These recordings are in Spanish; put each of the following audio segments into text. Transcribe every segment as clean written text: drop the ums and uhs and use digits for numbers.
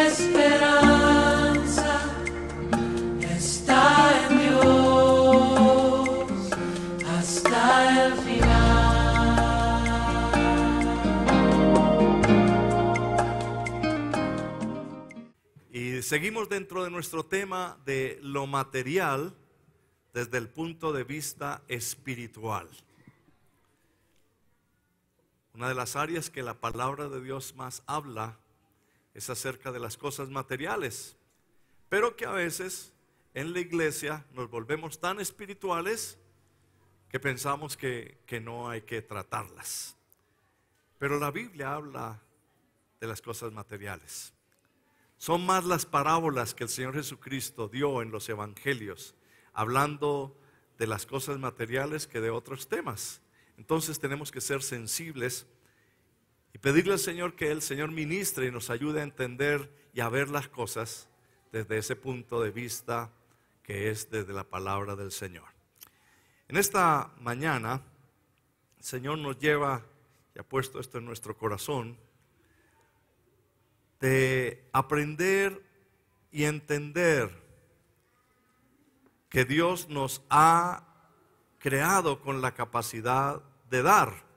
esperanza está en Dios hasta el final. Y seguimos dentro de nuestro tema de lo material desde el punto de vista espiritual. Una de las áreas que la palabra de Dios más habla es acerca de las cosas materiales, pero que a veces en la iglesia nos volvemos tan espirituales que pensamos que no hay que tratarlas. Pero la Biblia habla de las cosas materiales. Son más las parábolas que el Señor Jesucristo dio en los evangelios, hablando de las cosas materiales que de otros temas. Entonces tenemos que ser sensibles y pedirle al Señor que el Señor ministre y nos ayude a entender y a ver las cosas desde ese punto de vista que es desde la palabra del Señor. En esta mañana el Señor nos lleva y ha puesto esto en nuestro corazón de aprender y entender que Dios nos ha creado con la capacidad de dar.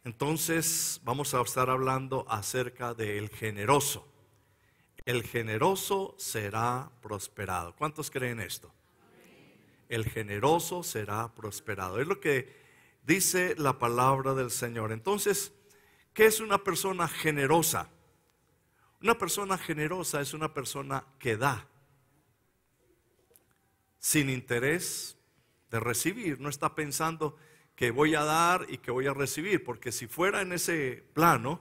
Entonces vamos a estar hablando acerca del generoso. El generoso será prosperado. ¿Cuántos creen esto? El generoso será prosperado. Es lo que dice la palabra del Señor. Entonces, ¿qué es una persona generosa? Una persona generosa es una persona que da sin interés de recibir. No está pensando que voy a dar y que voy a recibir, porque si fuera en ese plano,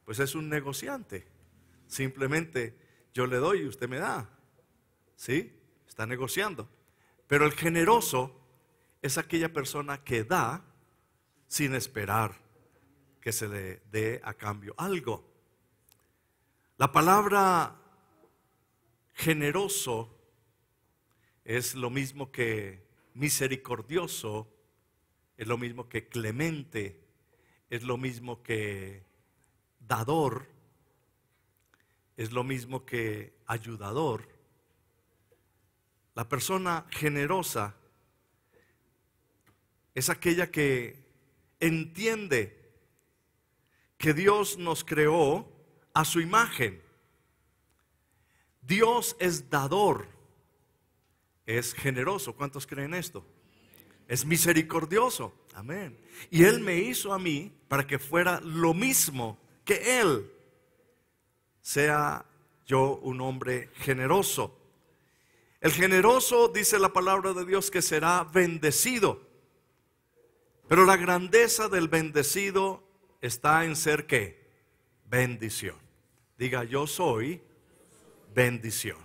pues es un negociante. Simplemente yo le doy y usted me da. ¿Sí? Está negociando. Pero el generoso es aquella persona que da sin esperar que se le dé a cambio algo. La palabra generoso es lo mismo que misericordioso, es lo mismo que clemente, es lo mismo que dador, es lo mismo que ayudador. La persona generosa es aquella que entiende que Dios nos creó a su imagen. Dios es dador. Es generoso. ¿Cuántos creen esto? Es misericordioso. Amén. Y Él me hizo a mí para que fuera lo mismo que Él. Sea yo un hombre generoso. El generoso, dice la palabra de Dios, que será bendecido. Pero la grandeza del bendecido está en ser ¿qué? Bendición. Diga, yo soy bendición.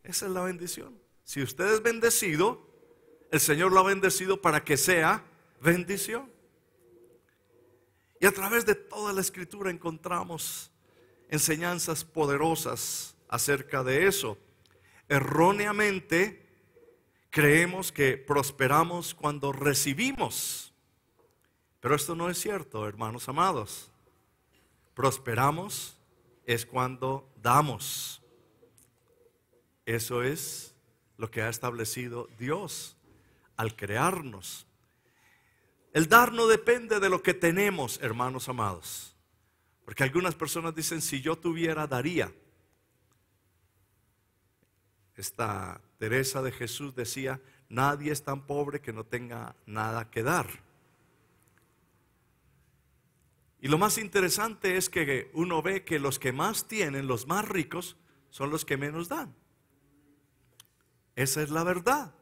Esa es la bendición. Si usted es bendecido, el Señor lo ha bendecido para que sea bendición. Y a través de toda la Escritura encontramos enseñanzas poderosas acerca de eso. Erróneamente creemos que prosperamos cuando recibimos, pero esto no es cierto, hermanos amados. Prosperamos es cuando damos. Eso es lo que ha establecido Dios al crearnos. El dar no depende de lo que tenemos, hermanos amados. Porque algunas personas dicen, si yo tuviera, daría. Esta Teresa de Jesús decía, nadie es tan pobre que no tenga nada que dar. Y lo más interesante es que uno ve que los que más tienen, los más ricos, son los que menos dan. Esa es la verdad.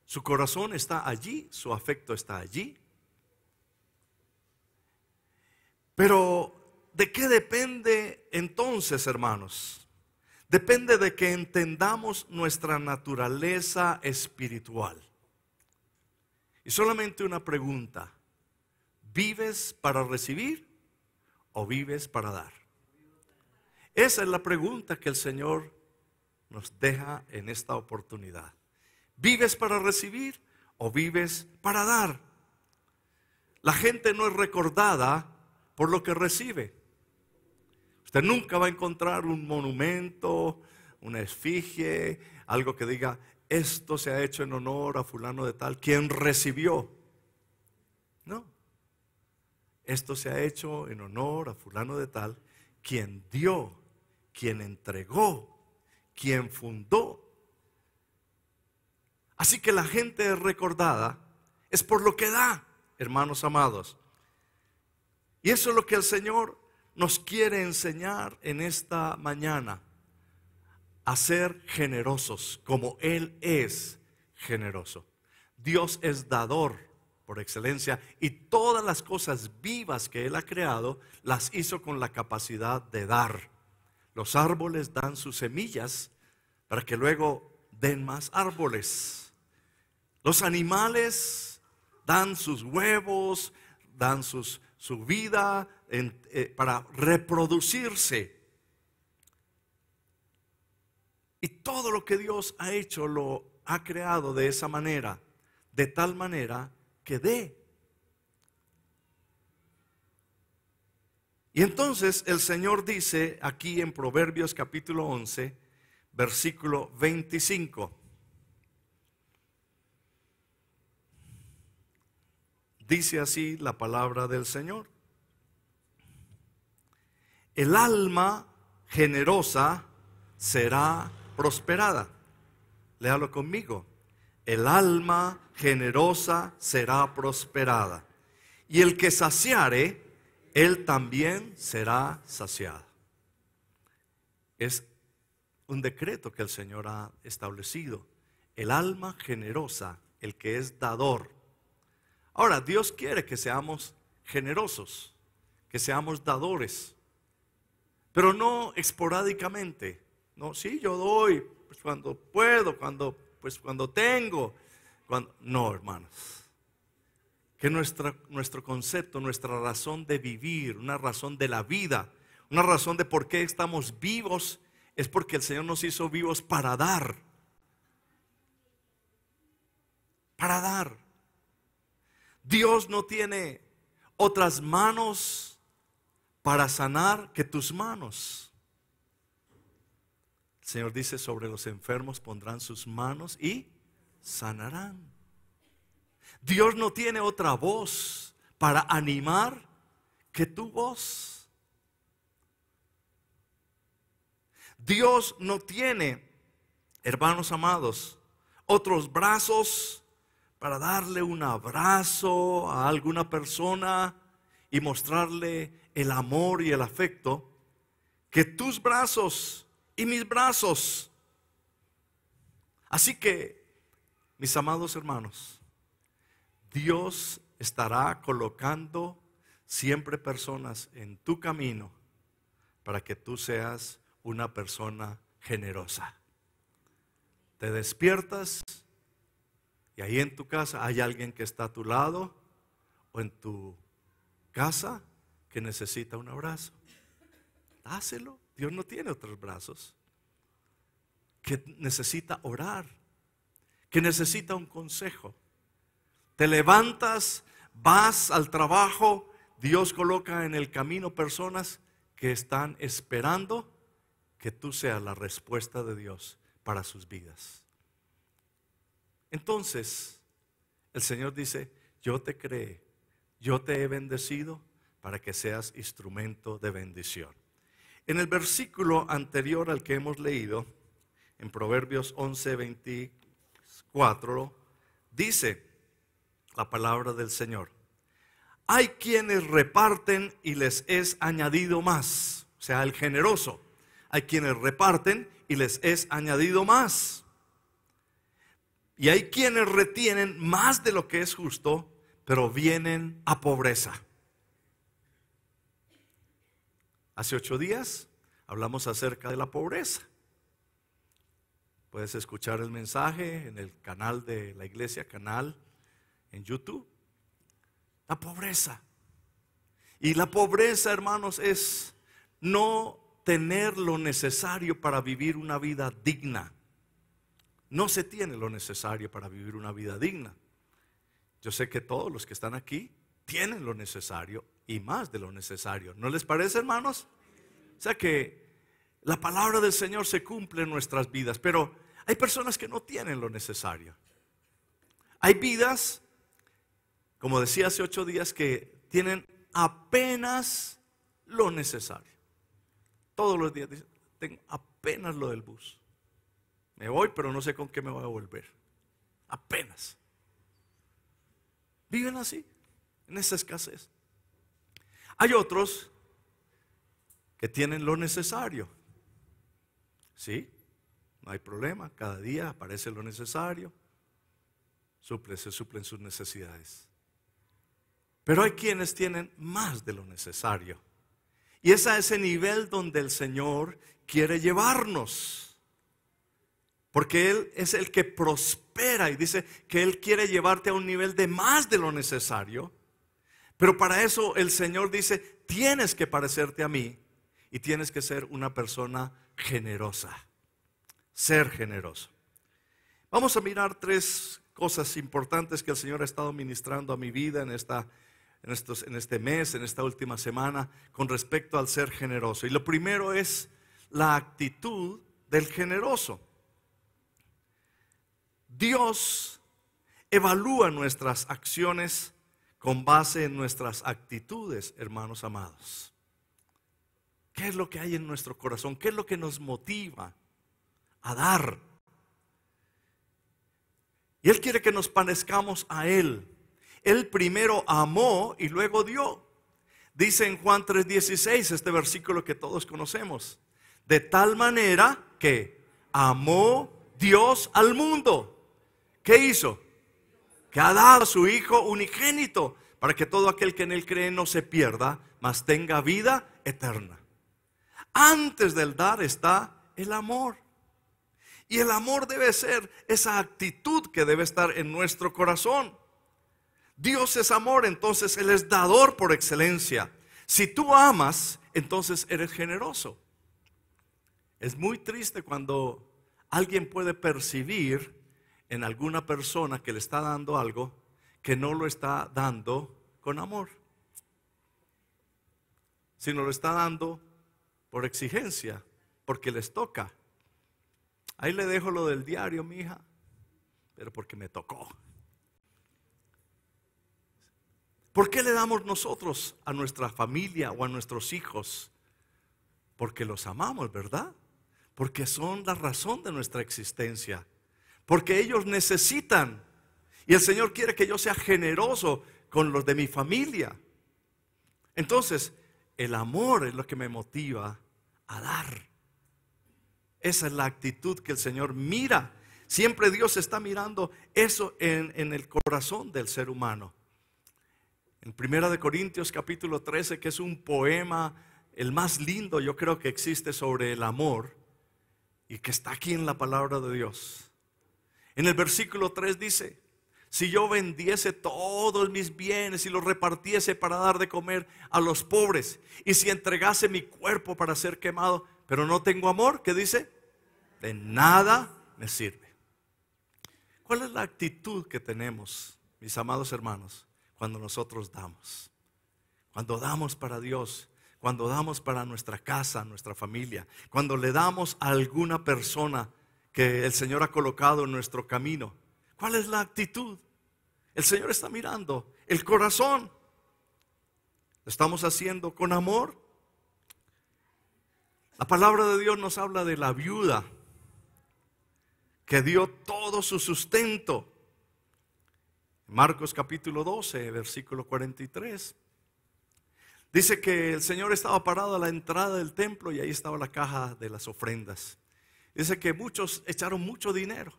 Su corazón está allí, su afecto está allí. Pero, ¿de qué depende entonces, hermanos? Depende de que entendamos nuestra naturaleza espiritual. Y solamente una pregunta: ¿vives para recibir o vives para dar? Esa es la pregunta que el Señor nos deja en esta oportunidad. ¿Vives para recibir o vives para dar? La gente no es recordada por lo que recibe, Usted nunca va a encontrar un monumento, una esfinge, algo que diga, esto se ha hecho en honor a fulano de tal, quien recibió. No. Esto se ha hecho en honor a fulano de tal, quien dio, quien entregó, quien fundó. Así que la gente es recordada es por lo que da, hermanos amados. Y eso es lo que el Señor nos quiere enseñar en esta mañana, a ser generosos como Él es generoso. Dios es dador por excelencia y todas las cosas vivas que Él ha creado las hizo con la capacidad de dar. Los árboles dan sus semillas para que luego den más árboles. Los animales dan sus huevos, dan su vida para reproducirse. Y todo lo que Dios ha hecho lo ha creado de esa manera, de tal manera que dé. Y entonces el Señor dice aquí en Proverbios capítulo 11, versículo 25. Dice así la palabra del Señor: el alma generosa será prosperada. Léalo conmigo. El alma generosa será prosperada, y el que saciare, él también será saciado. Es un decreto que el Señor ha establecido. El alma generosa, el que es dador. Ahora, Dios quiere que seamos generosos, que seamos dadores, pero no esporádicamente. No, sí, yo doy pues cuando puedo, cuando tengo. No, hermanos. Que nuestro concepto, nuestra razón de vivir, una razón de la vida, una razón de por qué estamos vivos, es porque el Señor nos hizo vivos para dar. Para dar. Dios no tiene otras manos para sanar que tus manos. El Señor dice: sobre los enfermos pondrán sus manos y sanarán. Dios no tiene otra voz para animar que tu voz. Dios no tiene, hermanos amados, otros brazos para darle un abrazo a alguna persona y mostrarle el amor y el afecto que tus brazos y mis brazos. Así que, mis amados hermanos, Dios estará colocando siempre personas en tu camino para que tú seas una persona generosa. Te despiertas y ahí en tu casa hay alguien que está a tu lado o en tu casa que necesita un abrazo. Dáselo. Dios no tiene otros brazos. Que necesita orar, que necesita un consejo. Te levantas, vas al trabajo, Dios coloca en el camino personas que están esperando que tú seas la respuesta de Dios para sus vidas. Entonces, el Señor dice: yo te creé, yo te he bendecido para que seas instrumento de bendición. En el versículo anterior al que hemos leído, en Proverbios 11:24, dice la palabra del Señor: hay quienes reparten y les es añadido más. O sea, el generoso. Hay quienes reparten y les es añadido más. Y hay quienes retienen más de lo que es justo, pero vienen a pobreza. Hace 8 días hablamos acerca de la pobreza. Puedes escuchar el mensaje en el canal de la iglesia, canal en YouTube. La pobreza. Y la pobreza, hermanos, es no tener lo necesario para vivir una vida digna. No se tiene lo necesario para vivir una vida digna. Yo sé que todos los que están aquí tienen lo necesario y más de lo necesario. ¿No les parece, hermanos? O sea que la palabra del Señor se cumple en nuestras vidas, pero hay personas que no tienen lo necesario. Hay vidas, como decía hace 8 días, que tienen apenas lo necesario. Todos los días dicen, tengo apenas lo del bus. Me voy, pero no sé con qué me voy a volver. Apenas. Viven así, en esa escasez. Hay otros que tienen lo necesario. Sí, no hay problema, cada día aparece lo necesario, se suplen sus necesidades. Pero hay quienes tienen más de lo necesario. Y es a ese nivel donde el Señor quiere llevarnos. Porque Él es el que prospera y dice que Él quiere llevarte a un nivel de más de lo necesario. Pero para eso el Señor dice, tienes que parecerte a mí y tienes que ser una persona generosa. Ser generoso. Vamos a mirar 3 cosas importantes que el Señor ha estado ministrando a mi vida en este mes, en esta última semana, con respecto al ser generoso. Y lo primero es la actitud del generoso. Dios evalúa nuestras acciones con base en nuestras actitudes, hermanos amados. ¿Qué es lo que hay en nuestro corazón? ¿Qué es lo que nos motiva a dar? Y Él quiere que nos parezcamos a Él. Él primero amó y luego dio. Dice en Juan 3:16, este versículo que todos conocemos. De tal manera que amó Dios al mundo. ¿Qué hizo? Que ha dado a su Hijo unigénito para que todo aquel que en Él cree no se pierda, mas tenga vida eterna. Antes del dar está el amor. Y el amor debe ser esa actitud que debe estar en nuestro corazón. Dios es amor, entonces Él es dador por excelencia. Si tú amas, entonces eres generoso. Es muy triste cuando alguien puede percibir en alguna persona que le está dando algo que no lo está dando con amor, sino lo está dando por exigencia, porque les toca. Ahí le dejo lo del diario, mi hija, pero porque me tocó. ¿Por qué le damos nosotros a nuestra familia o a nuestros hijos? Porque los amamos, ¿verdad? Porque son la razón de nuestra existencia. Porque ellos necesitan. Y el Señor quiere que yo sea generoso con los de mi familia. Entonces, el amor es lo que me motiva a dar. Esa es la actitud que el Señor mira. Siempre Dios está mirando eso en el corazón del ser humano. En 1 Corintios capítulo 13, que es un poema, el más lindo yo creo que existe sobre el amor y que está aquí en la palabra de Dios. En el versículo 3 dice, si yo vendiese todos mis bienes y los repartiese para dar de comer a los pobres, y si entregase mi cuerpo para ser quemado, pero no tengo amor, ¿qué dice? De nada me sirve. ¿Cuál es la actitud que tenemos, mis amados hermanos, cuando nosotros damos? Cuando damos para Dios, cuando damos para nuestra casa, nuestra familia, cuando le damos a alguna persona que el Señor ha colocado en nuestro camino. ¿Cuál es la actitud? El Señor está mirando el corazón. ¿Lo estamos haciendo con amor? La palabra de Dios nos habla de la viuda que dio todo su sustento. Marcos capítulo 12, versículo 43. Dice que el Señor estaba parado a la entrada del templo y ahí estaba la caja de las ofrendas. Dice que muchos echaron mucho dinero,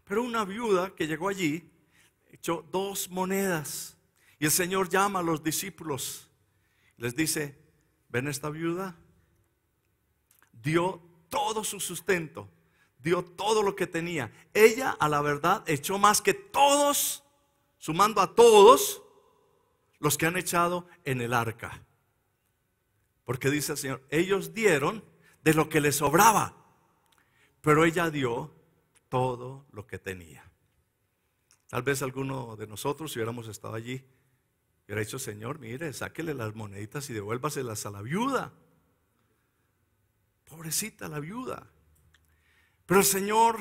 pero una viuda que llegó allí echó 2 monedas. Y el Señor llama a los discípulos, les dice, ¿ven esta viuda? Dio todo su sustento, dio todo lo que tenía. Ella, a la verdad, echó más que todos, sumando a todos los que han echado en el arca. Porque dice el Señor, ellos dieron de lo que les sobraba, pero ella dio todo lo que tenía. Tal vez alguno de nosotros, si hubiéramos estado allí, hubiera dicho, Señor, mire, sáquele las moneditas y devuélvaselas a la viuda. Pobrecita la viuda. Pero el Señor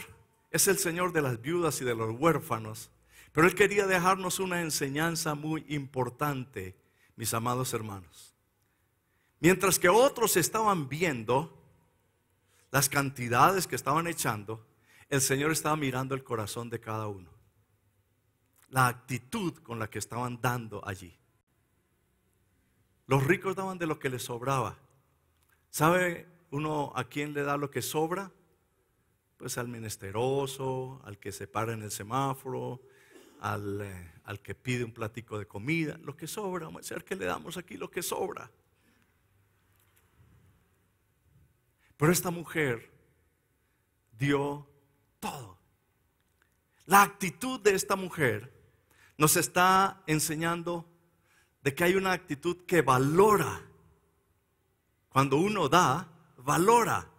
es el Señor de las viudas y de los huérfanos. Pero Él quería dejarnos una enseñanza muy importante, mis amados hermanos. Mientras que otros estaban viendo las cantidades que estaban echando, el Señor estaba mirando el corazón de cada uno. La actitud con la que estaban dando allí. Los ricos daban de lo que les sobraba. ¿Sabe uno a quién le da lo que sobra? Pues al menesteroso, al que se para en el semáforo, al que pide un platico de comida. Lo que sobra, vamos a decir que le damos aquí lo que sobra. Pero esta mujer dio todo. La actitud de esta mujer nos está enseñando de que hay una actitud que valora. Cuando uno da, valora.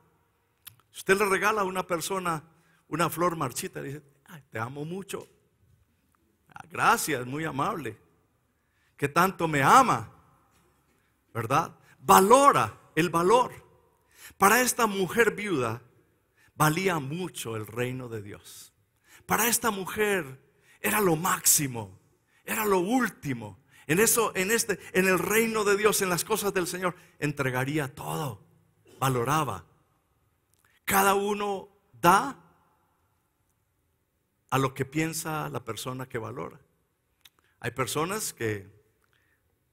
Si usted le regala a una persona una flor marchita, le dice: ay, te amo mucho. Gracias, muy amable. Que tanto me ama, ¿verdad? Valora el valor. Para esta mujer viuda valía mucho el reino de Dios. Para esta mujer era lo máximo, era lo último. En el reino de Dios, en las cosas del Señor, entregaría todo, valoraba. Cada uno da a lo que piensa la persona que valora. Hay personas que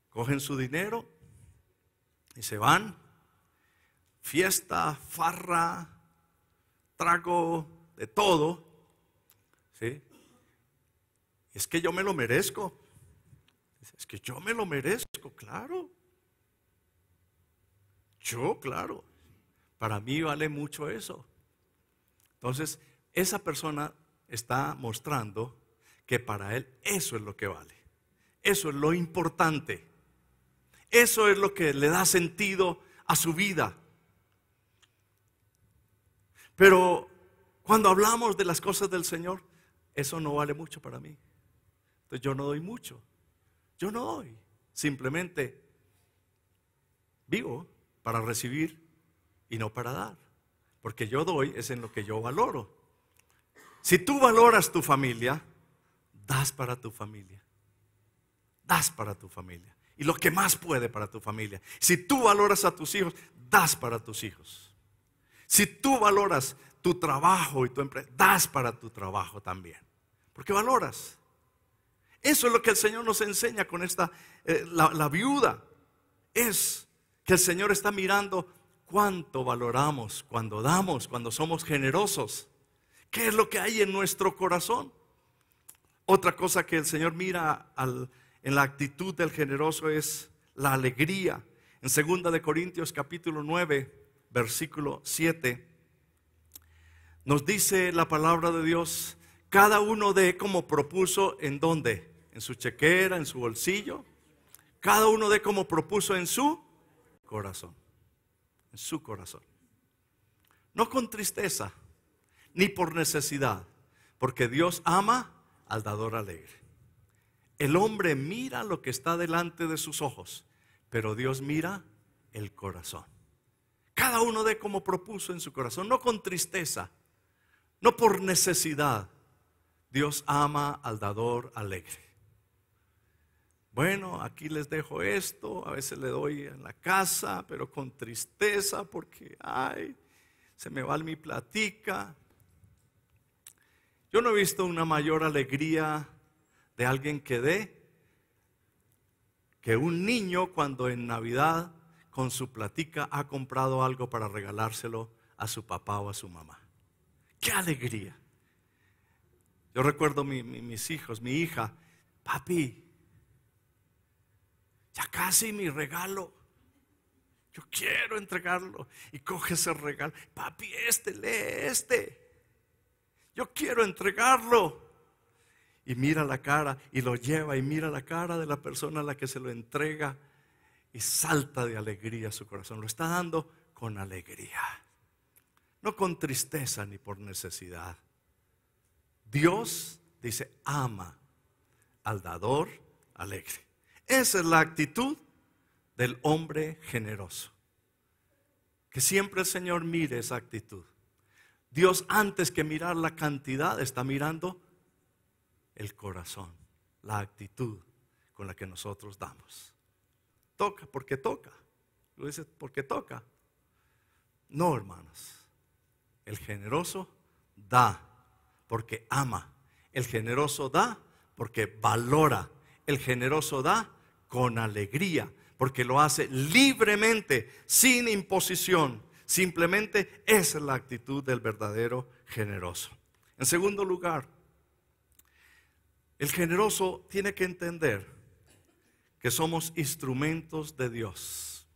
cogen su dinero y se van, fiesta, farra, trago, de todo, ¿sí? Es que yo me lo merezco. Es que yo me lo merezco, claro. Claro. Para mí vale mucho eso. Entonces, esa persona está mostrando que para él eso es lo que vale. Eso es lo importante. Eso es lo que le da sentido a su vida. Pero cuando hablamos de las cosas del Señor, eso no vale mucho para mí. Entonces yo no doy mucho. Yo no doy. Simplemente vivo para recibir y no para dar. Porque yo doy es en lo que yo valoro. Si tú valoras tu familia, das para tu familia. Das para tu familia. Y lo que más puede para tu familia. Si tú valoras a tus hijos, das para tus hijos. Si tú valoras tu trabajo y tu empresa, das para tu trabajo también. Porque valoras. Eso es lo que el Señor nos enseña con esta, la viuda. Es que el Señor está mirando cuánto valoramos cuando damos, cuando somos generosos. ¿Qué es lo que hay en nuestro corazón? Otra cosa que el Señor mira en la actitud del generoso es la alegría. En 2 de Corintios capítulo 9, versículo 7, nos dice la palabra de Dios: cada uno dé como propuso. ¿En dónde? En su chequera, en su bolsillo. Cada uno dé como propuso en su corazón. En su corazón. No con tristeza, ni por necesidad, porque Dios ama al dador alegre. El hombre mira lo que está delante de sus ojos, pero Dios mira el corazón. Cada uno dé como propuso en su corazón, no con tristeza, no por necesidad. Dios ama al dador alegre. Bueno, aquí les dejo esto, a veces le doy en la casa, pero con tristeza porque, ay, se me va mi platica. Yo no he visto una mayor alegría de alguien que dé que un niño cuando en Navidad con su platica ha comprado algo para regalárselo a su papá o a su mamá. ¡Qué alegría! Yo recuerdo mis hijos, mi hija: papi, ya casi mi regalo, yo quiero entregarlo. Y coge ese regalo: papi, lee este, yo quiero entregarlo. Y mira la cara y lo lleva, y mira la cara de la persona a la que se lo entrega, y salta de alegría su corazón. Lo está dando con alegría, no con tristeza ni por necesidad. Dios, dice, ama al dador alegre. Esa es la actitud del hombre generoso. que siempre el Señor mire esa actitud. Dios, antes que mirar la cantidad, está mirando el corazón, la actitud con la que nosotros damos. Toca porque toca. Lo dice porque toca. No, hermanos. El generoso da porque ama. El generoso da porque valora. El generoso da con alegría, porque lo hace libremente, sin imposición. Simplemente esa es la actitud del verdadero generoso. En segundo lugar, el generoso tiene que entender que somos instrumentos de Dios.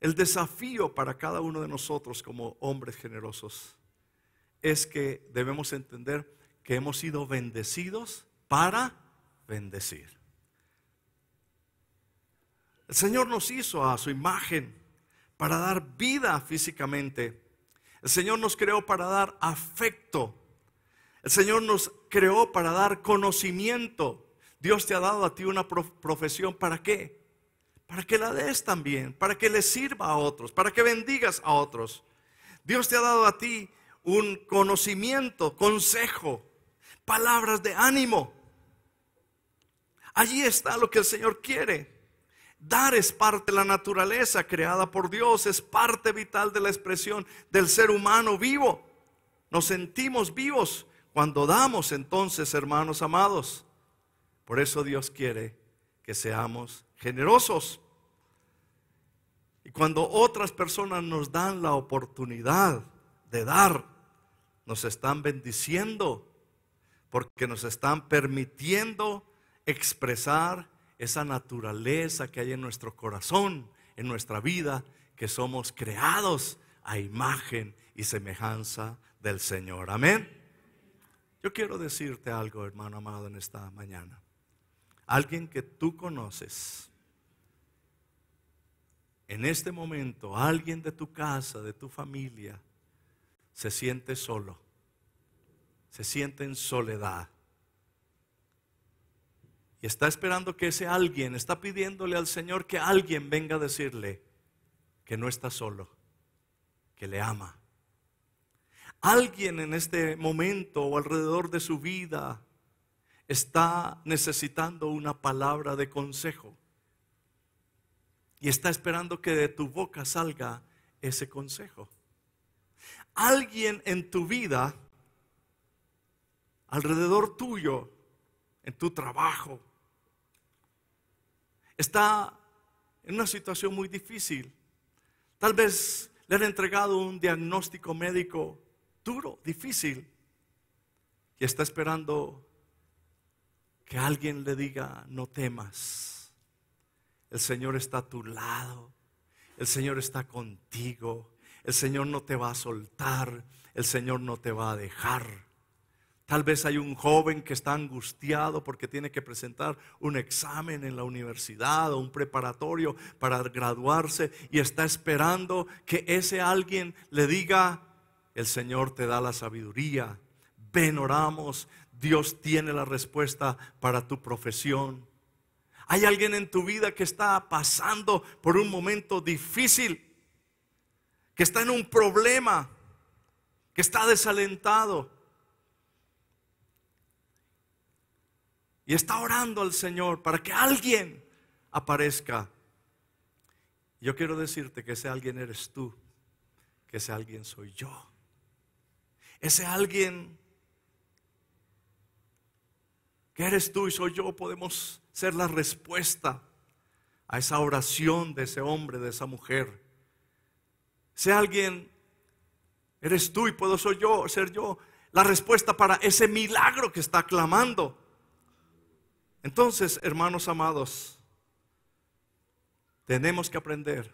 El desafío para cada uno de nosotros como hombres generosos es que debemos entender que hemos sido bendecidos para bendecir. El Señor nos hizo a su imagen para dar vida físicamente. El Señor nos creó para dar afecto. El Señor nos creó para dar conocimiento. Dios te ha dado a ti una profesión. ¿Para qué? Para que la des también, para que le sirva a otros, para que bendigas a otros. Dios te ha dado a ti un conocimiento, consejo, palabras de ánimo. Allí está lo que el Señor quiere. Dar es parte de la naturaleza creada por Dios, es parte vital de la expresión del ser humano vivo. Nos sentimos vivos cuando damos, entonces, hermanos amados. Por eso Dios quiere que seamos generosos. Y cuando otras personas nos dan la oportunidad de dar, nos están bendiciendo, porque nos están permitiendo expresar esa naturaleza que hay en nuestro corazón, en nuestra vida, que somos creados a imagen y semejanza del Señor. Amén. Yo quiero decirte algo, hermano amado, en esta mañana. Alguien que tú conoces, en este momento, alguien de tu casa, de tu familia, se siente solo, se siente en soledad. Y está esperando que ese alguien, está pidiéndole al Señor que alguien venga a decirle que no está solo, que le ama. Alguien en este momento o alrededor de su vida está necesitando una palabra de consejo. Y está esperando que de tu boca salga ese consejo. Alguien en tu vida, alrededor tuyo, en tu trabajo, está en una situación muy difícil. Tal vez le han entregado un diagnóstico médico duro, difícil, y está esperando que alguien le diga: no temas, el Señor está a tu lado, el Señor está contigo, el Señor no te va a soltar, el Señor no te va a dejar. Tal vez hay un joven que está angustiado porque tiene que presentar un examen en la universidad o un preparatorio para graduarse y está esperando que ese alguien le diga: el Señor te da la sabiduría, ven, oramos, Dios tiene la respuesta para tu profesión. Hay alguien en tu vida que está pasando por un momento difícil, que está en un problema, que está desalentado. Y está orando al Señor para que alguien aparezca. Yo quiero decirte que ese alguien eres tú, que ese alguien soy yo. Ese alguien que eres tú y soy yo, podemos ser la respuesta a esa oración de ese hombre, de esa mujer. Ese alguien eres tú y puedo ser yo la respuesta para ese milagro que está clamando. Entonces, hermanos amados, tenemos que aprender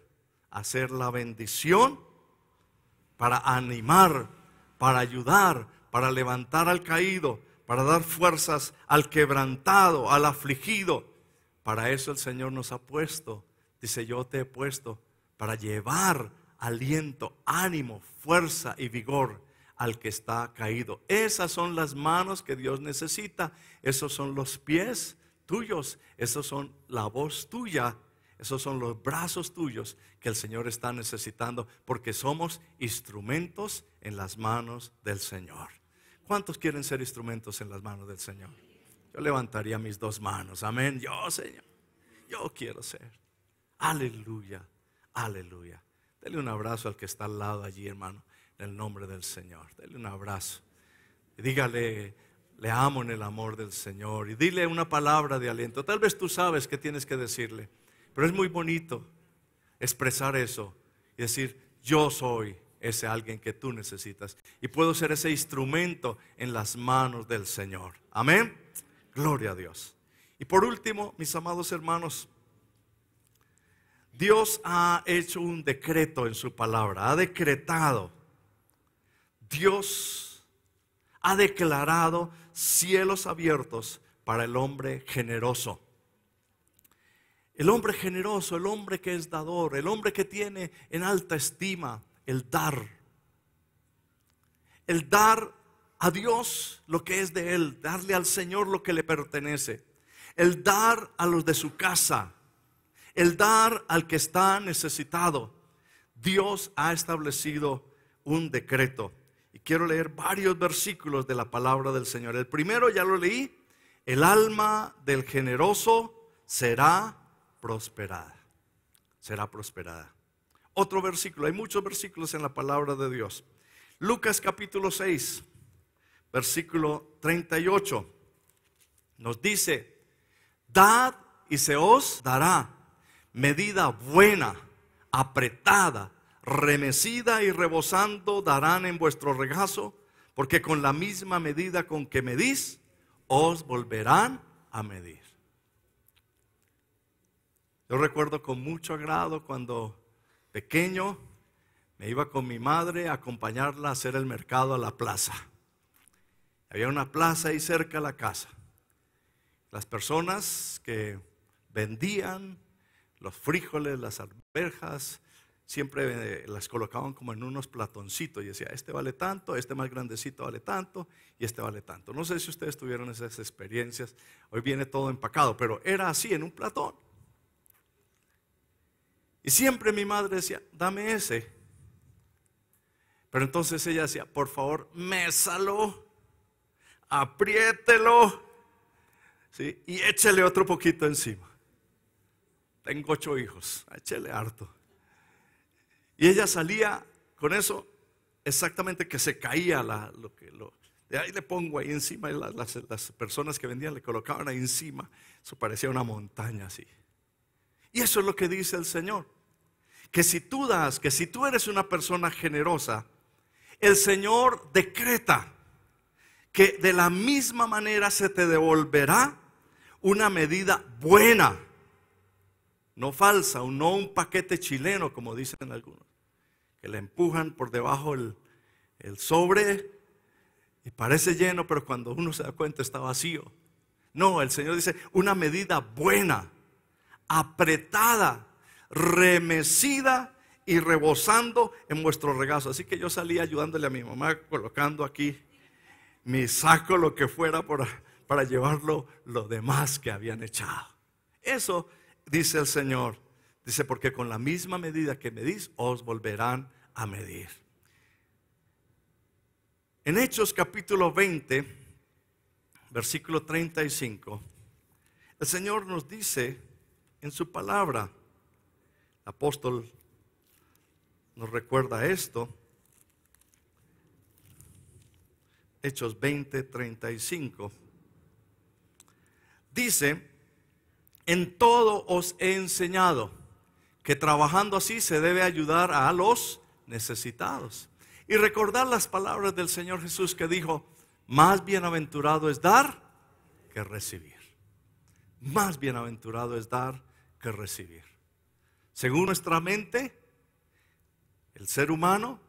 a hacer la bendición para animar, para ayudar, para levantar al caído, para dar fuerzas al quebrantado, al afligido. Para eso el Señor nos ha puesto. Dice: yo te he puesto para llevar aliento, ánimo, fuerza y vigor al que está caído. Esas son las manos que Dios necesita. Esos son los pies tuyos. Esos son la voz tuya. Esos son los brazos tuyos que el Señor está necesitando, porque somos instrumentos en las manos del Señor. ¿Cuántos quieren ser instrumentos en las manos del Señor? Yo levantaría mis dos manos. Amén. Yo, Señor, yo quiero ser. Aleluya, aleluya. Dele un abrazo al que está al lado allí, hermano, en el nombre del Señor. Dele un abrazo. Y dígale, le amo en el amor del Señor. Y dile una palabra de aliento. Tal vez tú sabes qué tienes que decirle, pero es muy bonito expresar eso y decir, yo soy ese alguien que tú necesitas. Y puedo ser ese instrumento en las manos del Señor. Amén. Gloria a Dios. Y por último, mis amados hermanos, Dios ha hecho un decreto en su palabra, ha decretado. Dios ha declarado cielos abiertos para el hombre generoso. El hombre generoso, el hombre que es dador, el hombre que tiene en alta estima el dar. El dar a Dios lo que es de Él, darle al Señor lo que le pertenece. El dar a los de su casa, el dar al que está necesitado. Dios ha establecido un decreto. Y quiero leer varios versículos de la palabra del Señor. El primero ya lo leí. El alma del generoso será prosperada. Será prosperada. Otro versículo. Hay muchos versículos en la palabra de Dios. Lucas capítulo 6, versículo 38. Nos dice: dad y se os dará, medida buena, apretada, remecida y rebosando darán en vuestro regazo, porque con la misma medida con que medís, os volverán a medir. Yo recuerdo con mucho agrado cuando pequeño me iba con mi madre a acompañarla a hacer el mercado a la plaza. Había una plaza ahí cerca de la casa. Las personas que vendían los frijoles, las arvejas, siempre las colocaban como en unos platoncitos y decía, este vale tanto, este más grandecito vale tanto y este vale tanto. No sé si ustedes tuvieron esas experiencias. Hoy viene todo empacado, pero era así en un platón. Y siempre mi madre decía, dame ese. Pero entonces ella decía, por favor, mésalo, apriételo, ¿sí? Y échele otro poquito encima. Tengo 8 hijos, échele harto. Y ella salía con eso exactamente que se caía de ahí le pongo ahí encima. Y las personas que vendían le colocaban ahí encima. Eso parecía una montaña así. Y eso es lo que dice el Señor. Que si tú das, que si tú eres una persona generosa, el Señor decreta que de la misma manera se te devolverá una medida buena, no falsa, no un paquete chileno como dicen algunos, que le empujan por debajo el sobre y parece lleno, pero cuando uno se da cuenta está vacío. No, el Señor dice una medida buena, apretada, remecida y rebosando en vuestro regazo. Así que yo salí ayudándole a mi mamá colocando aquí mi saco, lo que fuera para llevarlo lo demás que habían echado. Eso dice el Señor. Dice, porque con la misma medida que medís, os volverán a medir. En Hechos capítulo 20, versículo 35, el Señor nos dice en su palabra, el apóstol nos recuerda esto, Hechos 20, 35, dice, en todo os he enseñado que trabajando así se debe ayudar a los necesitados. Y recordar las palabras del Señor Jesús que dijo, más bienaventurado es dar que recibir. Más bienaventurado es dar que recibir. Según nuestra mente, el ser humano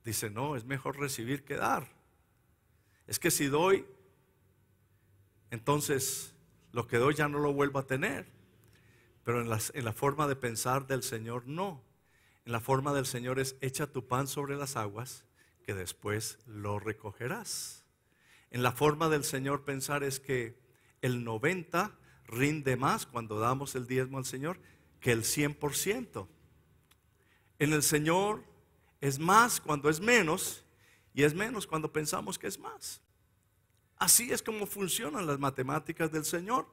dice, no, es mejor recibir que dar. Es que si doy, entonces lo que doy ya no lo vuelvo a tener. Pero en la forma de pensar del Señor, no. En la forma del Señor es, echa tu pan sobre las aguas, que después lo recogerás. En la forma del Señor pensar es que el 90 rinde más cuando damos el diezmo al Señor que el 100%. En el Señor es más cuando es menos y es menos cuando pensamos que es más. Así es como funcionan las matemáticas del Señor.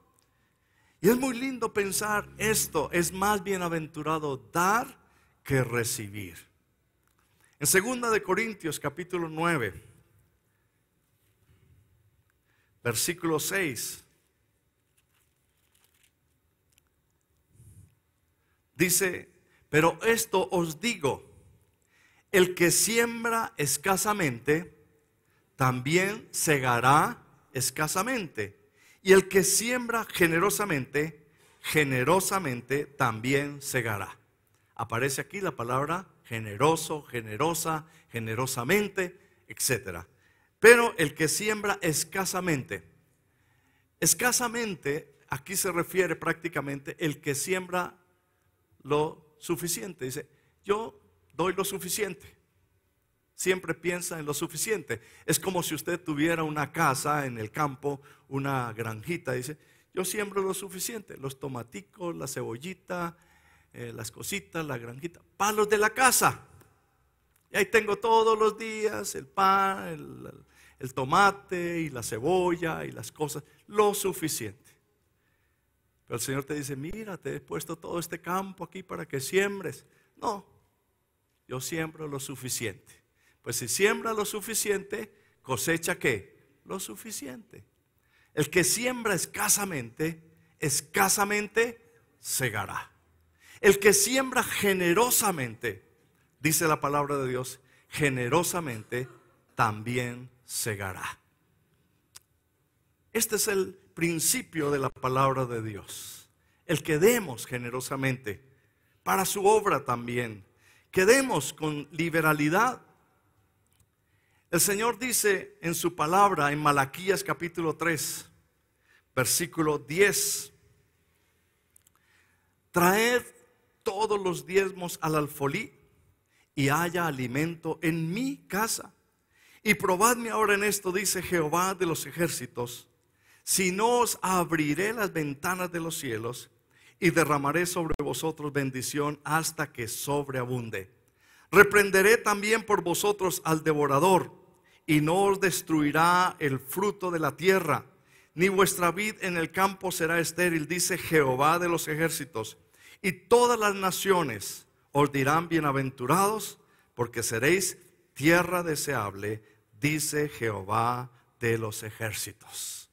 Y es muy lindo pensar esto: es más bienaventurado dar que recibir. En 2 de Corintios capítulo 9, versículo 6, dice: pero esto os digo, el que siembra escasamente, también segará escasamente. Y el que siembra generosamente, generosamente también segará. Aparece aquí la palabra generoso, generosa, generosamente, etc. Pero el que siembra escasamente, escasamente, aquí se refiere prácticamente el que siembra lo suficiente. Dice: yo doy lo suficiente. Siempre piensa en lo suficiente. Es como si usted tuviera una casa en el campo, una granjita. Dice: yo siembro lo suficiente, los tomaticos, la cebollita, las cositas, la granjita, para los de la casa. Y ahí tengo todos los días el pan, el tomate y la cebolla y las cosas, lo suficiente. Pero el Señor te dice: mira, te he puesto todo este campo aquí para que siembres. No, yo siembro lo suficiente. Pues si siembra lo suficiente, cosecha ¿qué? Lo suficiente. El que siembra escasamente, escasamente segará. El que siembra generosamente, dice la palabra de Dios, generosamente también segará. Este es el principio de la palabra de Dios. El que demos generosamente para su obra también, que demos con liberalidad. El Señor dice en su palabra en Malaquías capítulo 3, versículo 10: traed todos los diezmos al alfolí y haya alimento en mi casa. Y probadme ahora en esto, dice Jehová de los ejércitos, si no os abriré las ventanas de los cielos y derramaré sobre vosotros bendición hasta que sobreabunde. Reprenderé también por vosotros al devorador, y no os destruirá el fruto de la tierra, ni vuestra vid en el campo será estéril, dice Jehová de los ejércitos. Y todas las naciones os dirán bienaventurados, porque seréis tierra deseable, dice Jehová de los ejércitos.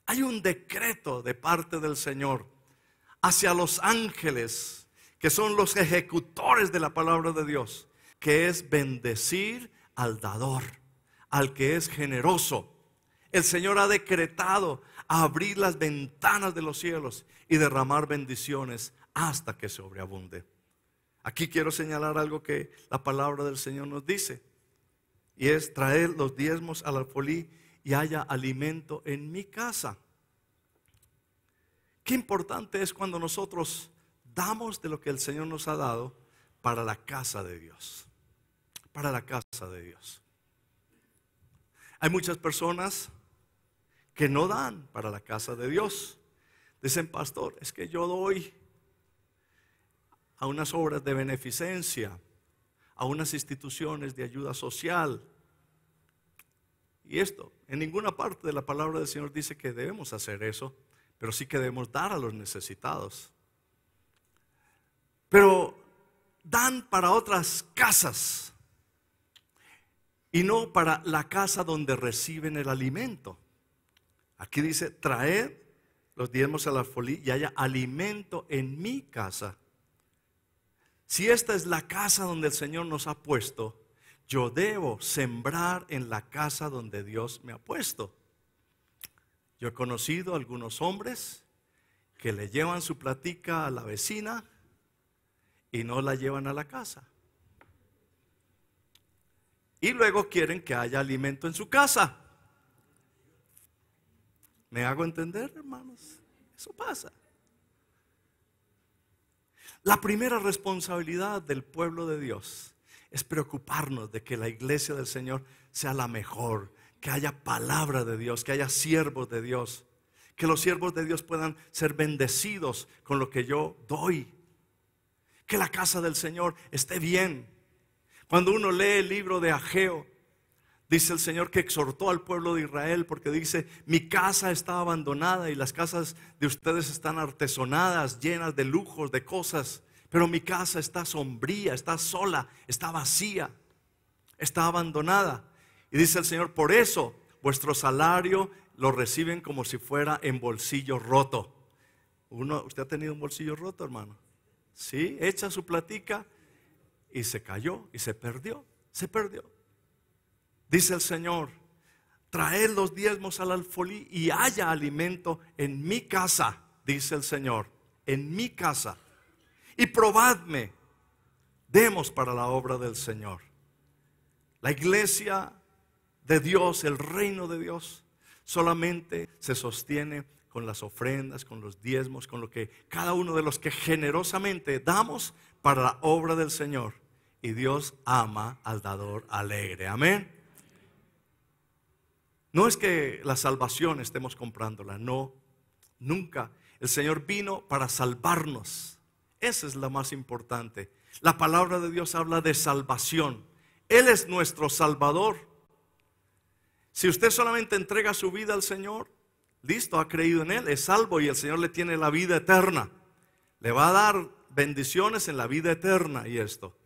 Hay un decreto de parte del Señor hacia los ángeles, que son los ejecutores de la palabra de Dios, que es bendecir al dador, al que es generoso. El Señor ha decretado abrir las ventanas de los cielos y derramar bendiciones hasta que sobreabunde. Aquí quiero señalar algo que la palabra del Señor nos dice, y es: traer los diezmos al alfolí y haya alimento en mi casa. Qué importante es cuando nosotros damos de lo que el Señor nos ha dado para la casa de Dios. Para la casa de Dios. Hay muchas personas que no dan para la casa de Dios. Dicen: pastor, es que yo doy a unas obras de beneficencia, a unas instituciones de ayuda social. Y esto, en ninguna parte de la palabra del Señor dice que debemos hacer eso, pero sí que debemos dar a los necesitados. Pero dan para otras casas y no para la casa donde reciben el alimento. Aquí dice: traed los diezmos al alfolí y haya alimento en mi casa. Si esta es la casa donde el Señor nos ha puesto, yo debo sembrar en la casa donde Dios me ha puesto. Yo he conocido a algunos hombres que le llevan su platica a la vecina y no la llevan a la casa. Y luego quieren que haya alimento en su casa. ¿Me hago entender, hermanos? Eso pasa. La primera responsabilidad del pueblo de Dios es preocuparnos de que la iglesia del Señor sea la mejor, que haya palabra de Dios, que haya siervos de Dios, Que los siervos de Dios puedan ser bendecidos con lo que yo doy. Que la casa del Señor esté bien. Cuando uno lee el libro de Ageo, dice el Señor que exhortó al pueblo de Israel, porque dice: mi casa está abandonada y las casas de ustedes están artesonadas, llenas de lujos, de cosas, pero mi casa está sombría, está sola, está vacía, está abandonada. Y dice el Señor: por eso vuestro salario lo reciben como si fuera en bolsillo roto. ¿Usted ha tenido un bolsillo roto, hermano? Sí, echa su platica y se cayó y se perdió. Dice el Señor: traed los diezmos al alfolí y haya alimento en mi casa, dice el Señor, en mi casa. Y probadme, demos para la obra del Señor. La iglesia de Dios, el reino de Dios, solamente se sostiene con las ofrendas, con los diezmos, con lo que cada uno de los que generosamente damos para la obra del Señor. Y Dios ama al dador alegre. Amén. No es que la salvación estemos comprándola, no, nunca. El Señor vino para salvarnos. Esa es la más importante. La palabra de Dios habla de salvación. Él es nuestro Salvador. Si usted solamente entrega su vida al Señor, listo, ha creído en Él, es salvo y el Señor le tiene la vida eterna. Le va a dar bendiciones en la vida eterna y esto.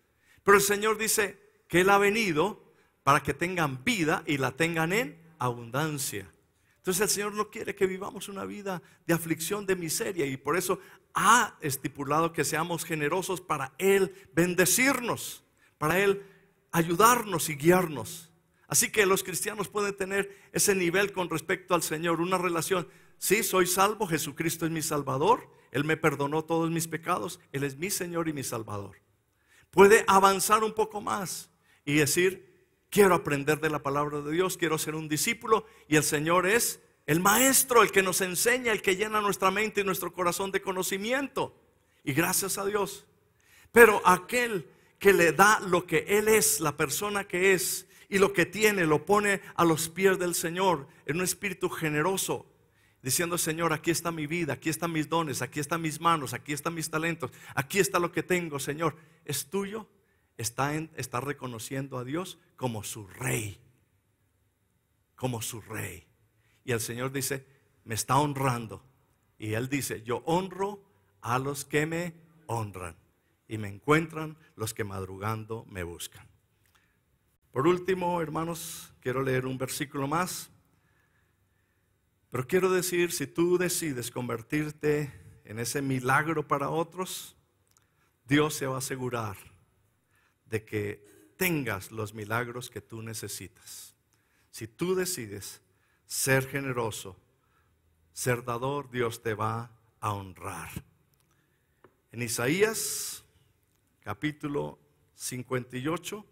Pero el Señor dice que Él ha venido para que tengan vida y la tengan en abundancia. Entonces el Señor no quiere que vivamos una vida de aflicción, de miseria, y por eso ha estipulado que seamos generosos para Él bendecirnos, para Él ayudarnos y guiarnos. Así que los cristianos pueden tener ese nivel con respecto al Señor, una relación. Sí, soy salvo, Jesucristo es mi Salvador, Él me perdonó todos mis pecados, Él es mi Señor y mi Salvador. Puede avanzar un poco más y decir: quiero aprender de la palabra de Dios, quiero ser un discípulo, y el Señor es el maestro, el que nos enseña, el que llena nuestra mente y nuestro corazón de conocimiento. Y gracias a Dios. Pero aquel que le da lo que Él es, la persona que es, y lo que tiene, lo pone a los pies del Señor en un espíritu generoso, diciendo: Señor, aquí está mi vida, aquí están mis dones, aquí están mis manos, aquí están mis talentos, aquí está lo que tengo, Señor, es tuyo. Está reconociendo a Dios como su rey, como su rey. Y el Señor dice: me está honrando. Y Él dice: yo honro a los que me honran, y me encuentran los que madrugando me buscan. Por último, hermanos, quiero leer un versículo más. Pero quiero decir, si tú decides convertirte en ese milagro para otros, Dios se va a asegurar de que tengas los milagros que tú necesitas. Si tú decides ser generoso, ser dador, Dios te va a honrar. En Isaías capítulo 58,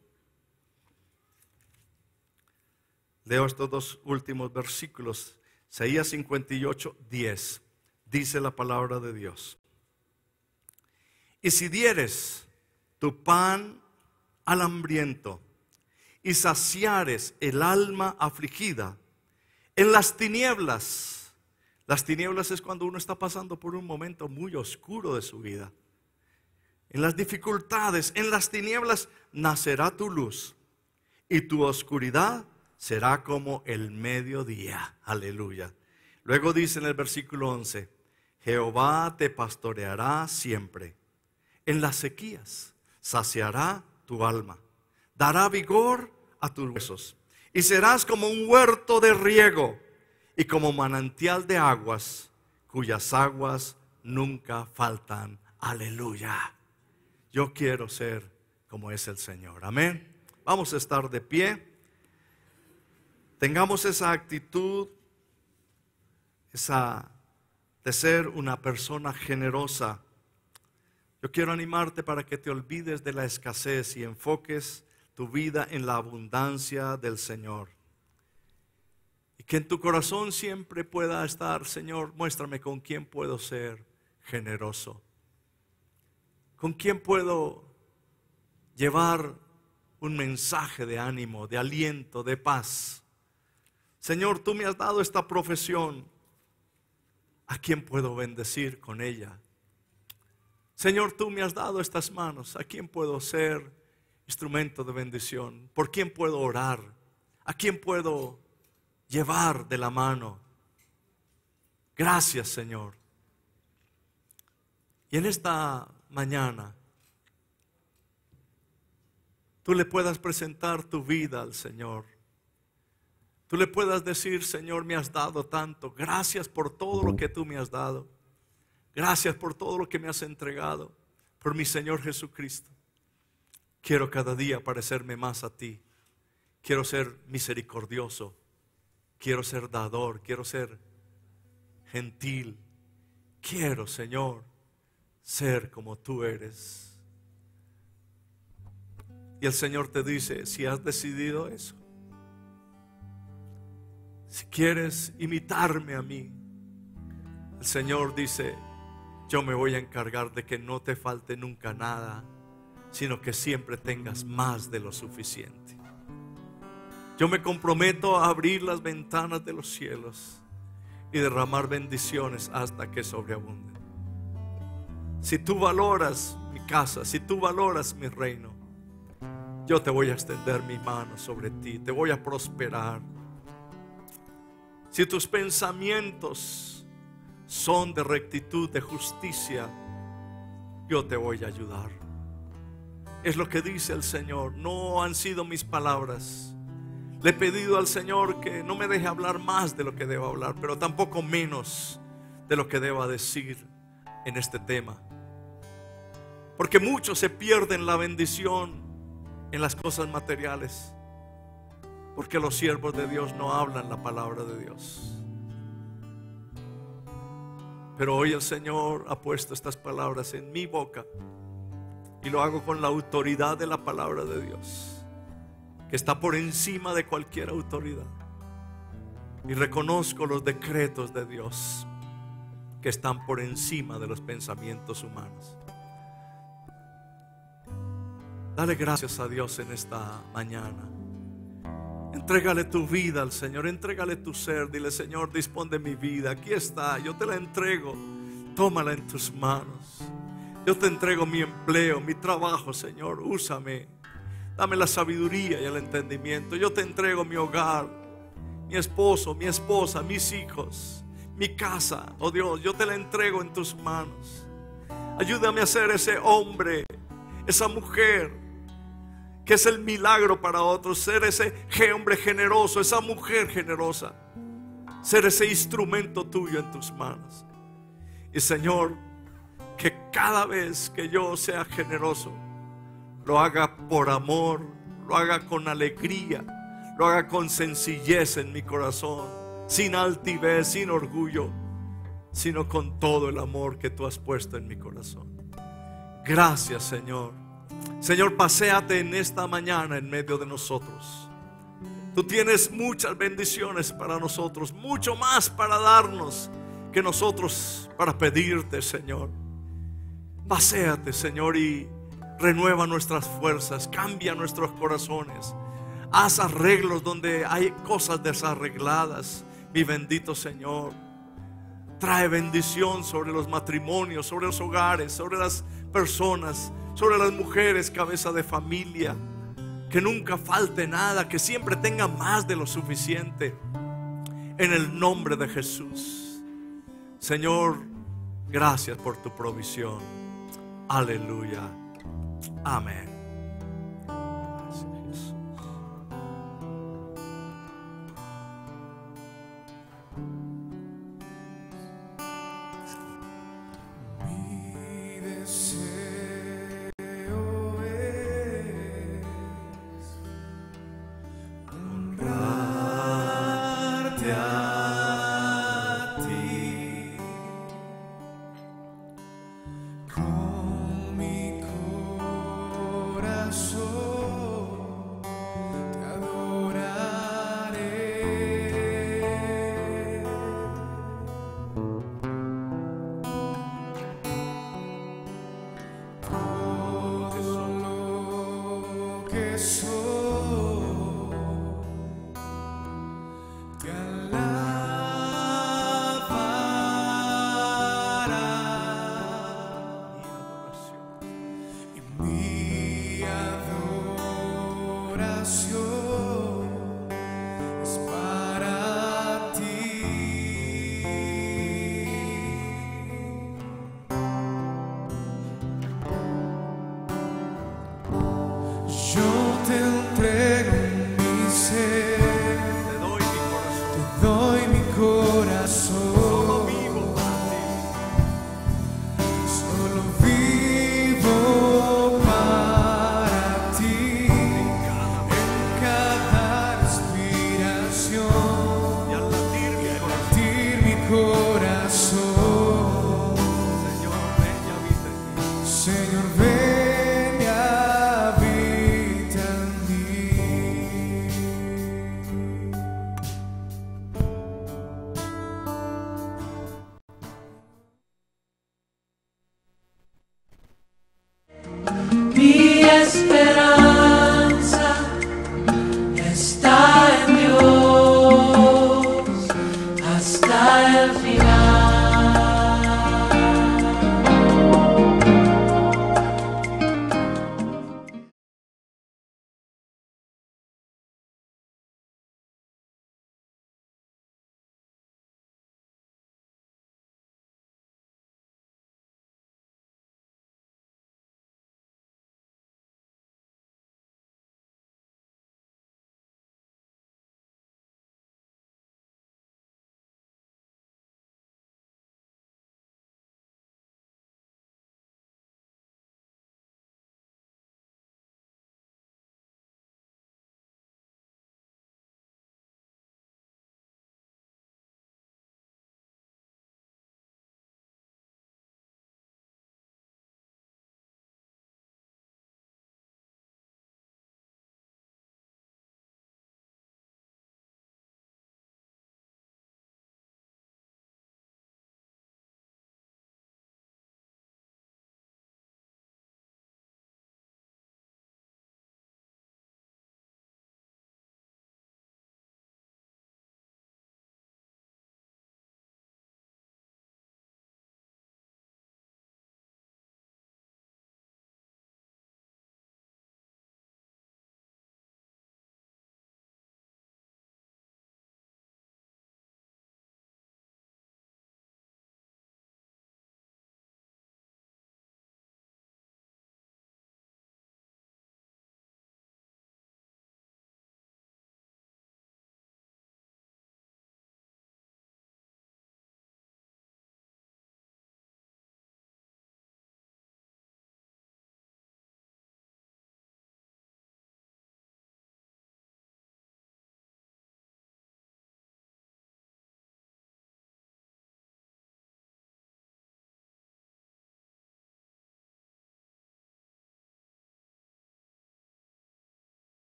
leo estos dos últimos versículos. Isaías 58, 10, dice la palabra de Dios: y si dieres tu pan al hambriento y saciares el alma afligida, en las tinieblas es cuando uno está pasando por un momento muy oscuro de su vida, en las dificultades, en las tinieblas nacerá tu luz, y tu oscuridad será como el mediodía. Aleluya. Luego dice en el versículo 11: Jehová te pastoreará siempre, en las sequías saciará tu alma, dará vigor a tus huesos, y serás como un huerto de riego y como manantial de aguas, cuyas aguas nunca faltan. Aleluya. Yo quiero ser como es el Señor. Amén. Vamos a estar de pie. Tengamos esa actitud, de ser una persona generosa. Yo quiero animarte para que te olvides de la escasez y enfoques tu vida en la abundancia del Señor. Y que en tu corazón siempre pueda estar: Señor, muéstrame con quién puedo ser generoso. ¿Con quién puedo llevar un mensaje de ánimo, de aliento, de paz? Señor, tú me has dado esta profesión. ¿A quién puedo bendecir con ella? Señor, tú me has dado estas manos. ¿A quién puedo ser instrumento de bendición? ¿Por quién puedo orar? ¿A quién puedo llevar de la mano? Gracias, Señor. Y en esta mañana tú le puedas presentar tu vida al Señor. Tú le puedas decir: Señor, me has dado tanto. Gracias por todo lo que tú me has dado. Gracias por todo lo que me has entregado. Por mi Señor Jesucristo. Quiero cada día parecerme más a ti. Quiero ser misericordioso. Quiero ser dador. Quiero ser gentil. Quiero, Señor, ser como tú eres. Y el Señor te dice: si has decidido eso, si quieres imitarme a mí, el Señor dice: yo me voy a encargar de que no te falte nunca nada, sino que siempre tengas más de lo suficiente. Yo me comprometo a abrir las ventanas de los cielos y derramar bendiciones hasta que sobreabunden. Si tú valoras mi casa, si tú valoras mi reino, yo te voy a extender mi mano sobre ti, te voy a prosperar. Si tus pensamientos son de rectitud, de justicia, yo te voy a ayudar. Es lo que dice el Señor. No han sido mis palabras. Le he pedido al Señor que no me deje hablar más de lo que debo hablar, pero tampoco menos de lo que deba decir en este tema. Porque muchos se pierden la bendición en las cosas materiales, porque los siervos de Dios no hablan la palabra de Dios. Pero hoy el Señor ha puesto estas palabras en mi boca, y lo hago con la autoridad de la palabra de Dios, que está por encima de cualquier autoridad. Y reconozco los decretos de Dios que están por encima de los pensamientos humanos. Dale gracias a Dios en esta mañana. Entrégale tu vida al Señor, entrégale tu ser. Dile: Señor, dispón de mi vida, aquí está, yo te la entrego. Tómala en tus manos. Yo te entrego mi empleo, mi trabajo, Señor, úsame. Dame la sabiduría y el entendimiento. Yo te entrego mi hogar, mi esposo, mi esposa, mis hijos, mi casa. Oh Dios, yo te la entrego en tus manos. Ayúdame a ser ese hombre, esa mujer que es el milagro para otros. Ser ese hombre generoso, esa mujer generosa. Ser ese instrumento tuyo en tus manos. Y Señor, que cada vez que yo sea generoso, lo haga por amor, lo haga con alegría, lo haga con sencillez en mi corazón, sin altivez, sin orgullo, sino con todo el amor que tú has puesto en mi corazón. Gracias, Señor. Señor, paséate en esta mañana en medio de nosotros. Tú tienes muchas bendiciones para nosotros, mucho más para darnos que nosotros para pedirte, Señor. Paséate, Señor, y renueva nuestras fuerzas, cambia nuestros corazones. Haz arreglos donde hay cosas desarregladas, mi bendito Señor. Trae bendición sobre los matrimonios, sobre los hogares, sobre las personas, sobre las mujeres, cabeza de familia. Que nunca falte nada, que siempre tenga más de lo suficiente. En el nombre de Jesús. Señor, gracias por tu provisión. Aleluya. Amén. Gracias, Jesús. Mi deseo es honrarte a ti con mi corazón, te adoraré. Todo lo que soy te alabará. mi adoración.